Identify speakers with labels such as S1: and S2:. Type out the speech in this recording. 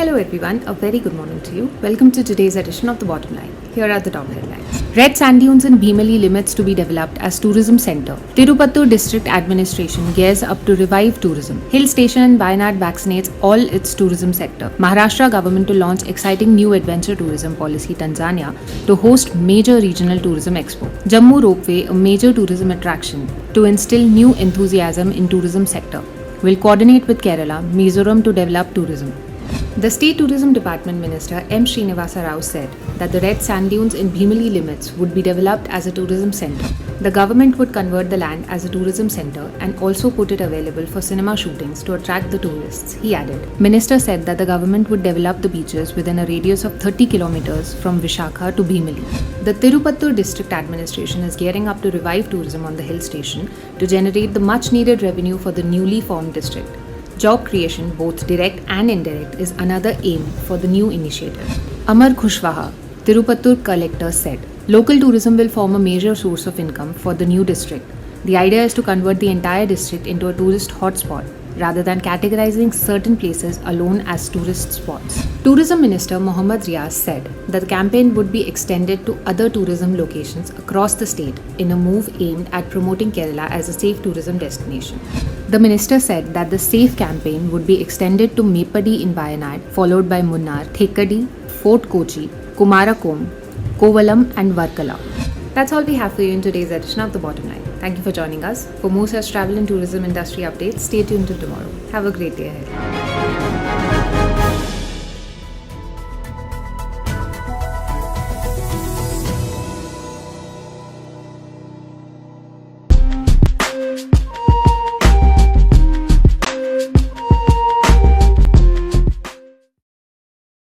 S1: Hello everyone, a very good morning to you. Welcome to today's edition of The Bottomline. Here are the top headlines. Red sand dunes in Bheemili limits to be developed as tourism centre. Tirupattur District Administration gears up to revive tourism. Hill station in Wayanad vaccinates all its tourism sector. Maharashtra government to launch exciting new Adventure Tourism PolicyTanzania to host major regional tourism expo. Jammu ropeway, a major tourism attraction, to instill new enthusiasm in tourism sector. Will coordinate with Kerala, Mizoram to develop tourism. The State Tourism Department Minister M Sreedharan Pillai said that the red sand dunes in Bheemili limits would be developed as a tourism centre. The government would convert the land as a tourism centre and also put it available for cinema shootings to attract the tourists, he added. Minister said that the government would develop the beaches within a radius of 30 kilometres from Vishakha to Bheemili. The Tirupattur District Administration is gearing up to revive tourism on the hill station to generate the much needed revenue for the newly formed district. Job creation, both direct and indirect, is another aim for the new initiative. Amar Khushwaha, Tirupattur collector, said, local tourism will form a major source of income for the new district. The idea is to convert the entire district into a tourist hotspot rather than categorizing certain places alone as tourist spots. Tourism Minister Mohammad Riaz said that the campaign would be extended to other tourism locations across the state in a move aimed at promoting Kerala as a safe tourism destination. The minister said that the SAFE campaign would be extended to Mepadi in Wayanad, followed by Munnar, Thekadi, Fort Kochi, Kumarakom, Kovalam and Varkala. That's all we have for you in today's edition of The Bottomline. Thank you for joining us. For more such travel and tourism industry updates, stay tuned till tomorrow. Have a great day ahead.